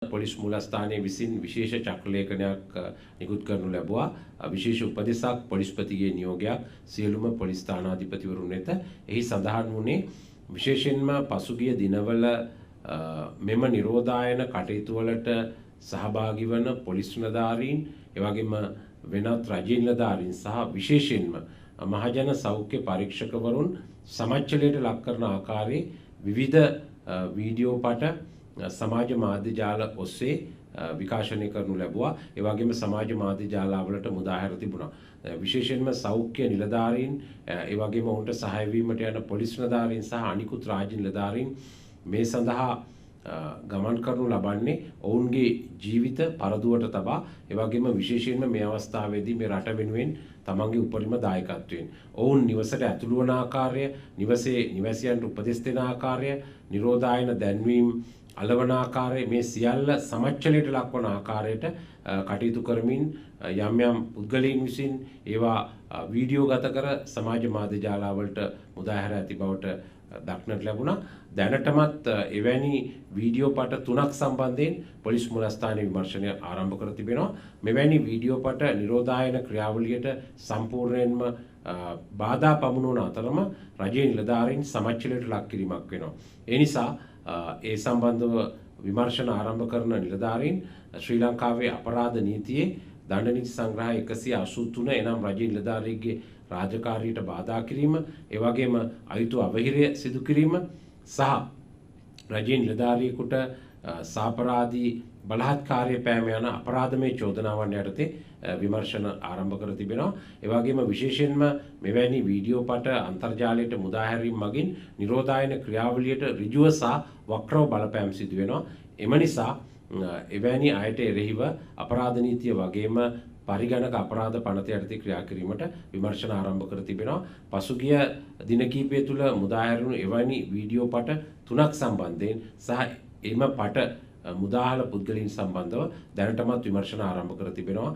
Police මූලස්ථානයේ විසින් විශේෂ චක්‍රලේඛනයක් නිකුත් කරනු ලැබුවා. විශේෂ උපදෙසක් පොලිස්පතිගේ නියෝගයක් සියලුම පොලිස් ස්ථානාධිපතිවරුන් වෙත. එහි සඳහන් වුණේ විශේෂයෙන්ම පසුගිය දිනවල මෙම නිරෝධායන කටයුතු වලට සහභාගී වන පොලිස් නිලධාරීන්, එවැගේම වෙනත් රජීය නිලධාරීන් සහ විශේෂයෙන්ම මහජන සෞඛ්‍ය පරීක්ෂකවරුන් සමච්චලයට ලක් කරන ආකාරයේ විවිධ වීඩියෝ පට සමාජ මාධ්‍ය ජාල ඔස්සේ විකාශනය කරනු ලැබුවා. ඒ වගේම සමාජ මාධ්‍ය ජාලවලට මුදාහැර තිබුණා. විශේෂයෙන්ම සෞඛ්‍ය නිලධාරීන්, ඒ වගේම ඔවුන්ට සහාය වීමට යන පොලිස් නිලධාරීන් සහ අනිකුත් රාජ්‍ය නිලධාරීන් මේ සඳහා ගමන් කරනු ලබන්නේ ඔවුන්ගේ ජීවිත පරදුවට තබා, ඒ වගේම විශේෂයෙන්ම මේ අවස්ථාවේදී මේ රට වෙනුවෙන් තමන්ගේ උපරිම දායකත්වයෙන් ඔවුන් නිවසට ඇතුළු වන ආකාරය, නිවසේ නිවැසියන්ට උපදෙස් දෙන ආකාරය, නිරෝධායන දැන්වීම් අලවන ආකාරය, මේ සියල්ල සමච්චලයට ලක්වන ආකාරයට කටයුතු කරමින් යම් යම් පුද්ගලයන් විසින් ඒවා වීඩියෝ ගත කර සමාජ මාධ්‍ය ජාලවලට මුදාහැර ඇති බවට දක්නට ලැබුණා. දැනටමත් එවැනි වීඩියෝ පට 3ක් සම්බන්ධයෙන් පොලිස් මූලස්ථානයේ විමර්ශනය ආරම්භ කර තිබෙනවා. මෙවැනි වීඩියෝ පට නිරෝධායන ක්‍රියාවලියට සම්පූර්ණයෙන්ම බාධා පමුණුවන අතරම රජයේ නිලධාරීන් සමච්චලයට ලක් කිරීමක් වෙනවා. ඒ නිසා ඒ සම්බන්ධව විමර්ශන ආරම්භ කරන නිලධාරීන් ශ්‍රී ලංකාවේ අපරාධ නීතියේ දඬ නීති සංග්‍රහය 183 එනම් රජයේ නිලධාරීගේ රාජකාරියට බාධා කිරීම, ඒ වගේම අයුතු අවහිරය සිදු කිරීම සහ රජයේ නිලධාරියෙකුට සාපරාධී බලහත්කාරය පෑම යන අපරාධමය චෝදනාවන් යටතේ විමර්ශන ආරම්භ කර තිබෙනවා. ඒ වගේම විශේෂයෙන්ම මෙවැනි වීඩියෝ පට අන්තර්ජාලයට මුදාහැරීම මගින් නිරෝධායන ක්‍රියාවලියට ඍජුව සහ වක්‍රව බලපෑම් සිදු වෙනවා. එම නිසා එවැනි අයට එරෙහිව අපරාධ නීතිය වගේම පරිගණක අපරාධ පනත යටතේ ක්‍රියා කිරීමට විමර්ශන ආරම්භ කර තිබෙනවා. පසුගිය දින කිහිපය තුළ මුදාහැරුණු එවැනි වීඩියෝ පට 3ක් සම්බන්ධයෙන් සහ එම පට මුදාහල පුද්ගලයන් සම්බන්ධව දැනටමත් විමර්ශන ආරම්භ කර තිබෙනවා.